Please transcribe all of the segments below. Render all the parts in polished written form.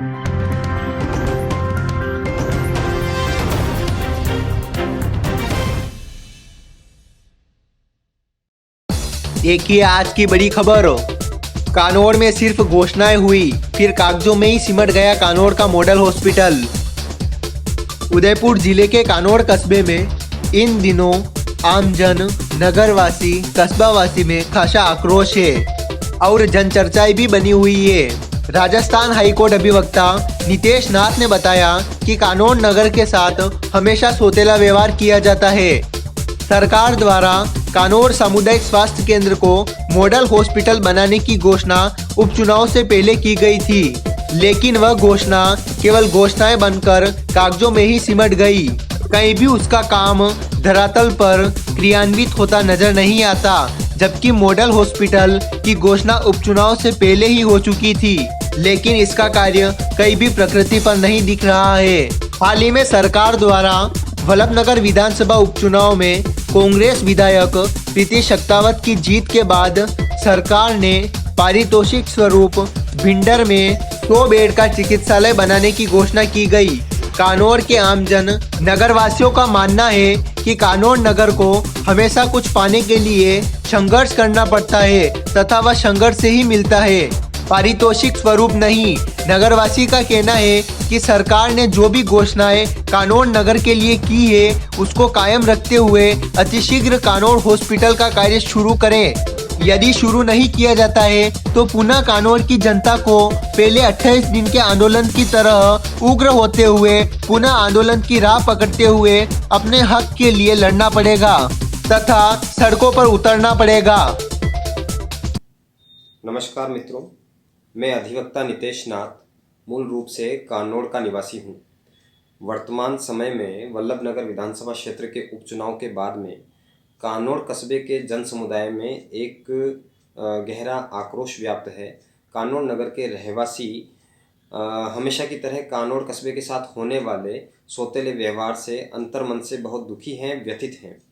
देखिए आज की बड़ी खबर। कानौर में सिर्फ घोषणाएं हुई, फिर कागजों में ही सिमट गया कानौर का मॉडल हॉस्पिटल। उदयपुर जिले के कानौर कस्बे में इन दिनों आमजन, नगरवासी, कस्बावासी में खासा आक्रोश है और जनचर्चाएं भी बनी हुई है। राजस्थान हाईकोर्ट अभिवक्ता नितेश नाथ ने बताया कि कानौर नगर के साथ हमेशा सौतेला व्यवहार किया जाता है। सरकार द्वारा कानौर सामुदायिक स्वास्थ्य केंद्र को मॉडल हॉस्पिटल बनाने की घोषणा उपचुनाव से पहले की गई थी, लेकिन वह घोषणा केवल घोषणाएं बनकर कागजों में ही सिमट गई। कहीं भी उसका काम धरातल पर क्रियान्वित होता नजर नहीं आता, जबकि मॉडल हॉस्पिटल की घोषणा उपचुनाव से पहले ही हो चुकी थी, लेकिन इसका कार्य कहीं भी प्रकृति पर नहीं दिख रहा है। हाल ही में सरकार द्वारा वल्लभनगर विधानसभा उपचुनाव में कांग्रेस विधायक प्रीति शक्तावत की जीत के बाद सरकार ने पारितोषिक स्वरूप भिंडर में 100 बेड का चिकित्सालय बनाने की घोषणा की गई। कानौर के आमजन नगरवासियों का मानना है कि कानौर नगर को हमेशा कुछ पाने के लिए संघर्ष करना पड़ता है तथा वह संघर्ष से ही मिलता है, पारितोषिक स्वरूप नहीं। नगरवासी का कहना है कि सरकार ने जो भी घोषणाएं कानौर नगर के लिए की है उसको कायम रखते हुए अतिशीघ्र कानौर हॉस्पिटल का कार्य शुरू करें। यदि शुरू नहीं किया जाता है तो पुनः कानौर की जनता को पहले 28 दिन के आंदोलन की तरह उग्र होते हुए पुनः आंदोलन की राह पकड़ते हुए अपने हक के लिए लड़ना पड़ेगा तथा सड़कों पर उतरना पड़ेगा। नमस्कार मित्रों, मैं अधिवक्ता नितेश नाथ मूल रूप से कानौर का निवासी हूँ। वर्तमान समय में वल्लभनगर विधानसभा क्षेत्र के उपचुनाव के बाद में कानौर कस्बे के जन समुदाय में एक गहरा आक्रोश व्याप्त है। कानौर नगर के रहवासी हमेशा की तरह कानौर कस्बे के साथ होने वाले सौतेले व्यवहार से अंतर्मन से बहुत दुखी हैं, व्यथित हैं।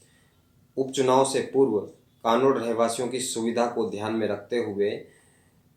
उपचुनाव से पूर्व कानौर रहवासियों की सुविधा को ध्यान में रखते हुए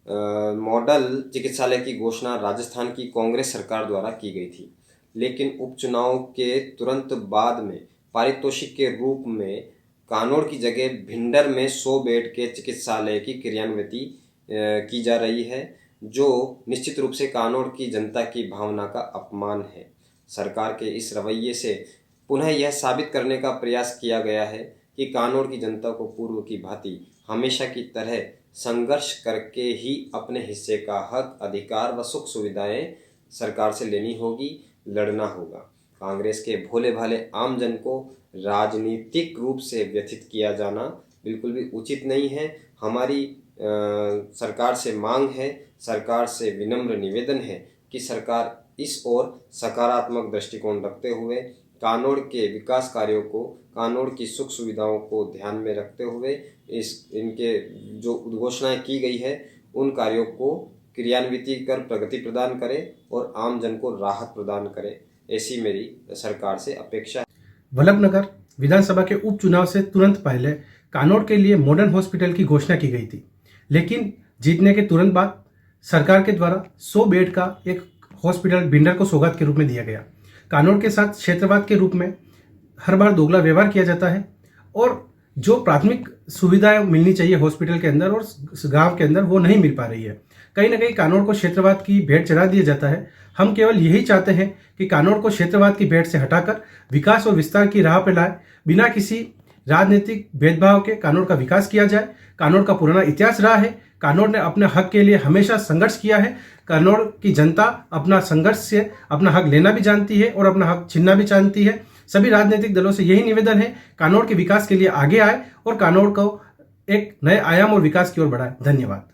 मॉडल चिकित्सालय की घोषणा राजस्थान की कांग्रेस सरकार द्वारा की गई थी, लेकिन उपचुनाव के तुरंत बाद में पारितोषिक के रूप में कानौर की जगह भिंडर में 100 बेड के चिकित्सालय की क्रियान्विति की जा रही है, जो निश्चित रूप से कानौर की जनता की भावना का अपमान है। सरकार के इस रवैये से पुनः यह साबित करने का प्रयास किया गया है कि कानौर की जनता को पूर्व की भांति हमेशा की तरह संघर्ष करके ही अपने हिस्से का हक, अधिकार व सुख सुविधाएं सरकार से लेनी होगी, लड़ना होगा। कांग्रेस के भोले भाले आमजन को राजनीतिक रूप से व्यथित किया जाना बिल्कुल भी उचित नहीं है। हमारी सरकार से मांग है, सरकार से विनम्र निवेदन है कि सरकार इस ओर सकारात्मक दृष्टिकोण रखते हुए कानौर के विकास कार्यों को, कानौर की सुख सुविधाओं को ध्यान में रखते हुए इनके जो घोषणाएं की गई है उन कार्यों को क्रियान्विति कर प्रगति प्रदान करे और आम जन को राहत प्रदान करे, ऐसी मेरी सरकार से अपेक्षा है। वल्लभनगर विधानसभा के उपचुनाव से तुरंत पहले कानौर के लिए मॉडर्न हॉस्पिटल की घोषणा की गई थी, लेकिन जीतने के तुरंत बाद सरकार के द्वारा 100 बेड का एक हॉस्पिटल भिंडर को सौगात के रूप में दिया गया। कानौर के साथ क्षेत्रवाद के रूप में हर बार दोगला व्यवहार किया जाता है और जो प्राथमिक सुविधाएं मिलनी चाहिए हॉस्पिटल के अंदर और गांव के अंदर वो नहीं मिल पा रही है। कहीं ना कहीं कानौर को क्षेत्रवाद की भेंट चढ़ा दिया जाता है। हम केवल यही चाहते हैं कि कानौर को क्षेत्रवाद की भेंट से हटाकर विकास और विस्तार की राह पर लाए, बिना किसी राजनीतिक भेदभाव के कानौर का विकास किया जाए। कानौर का पुराना इतिहास रहा है, कानौर ने अपने हक के लिए हमेशा संघर्ष किया है। कानौर की जनता अपना संघर्ष से अपना हक लेना भी जानती है और अपना हक छीनना भी जानती है। सभी राजनीतिक दलों से यही निवेदन है, कानौर के विकास के लिए आगे आए और कानौर को एक नए आयाम और विकास की ओर बढ़ाए। धन्यवाद।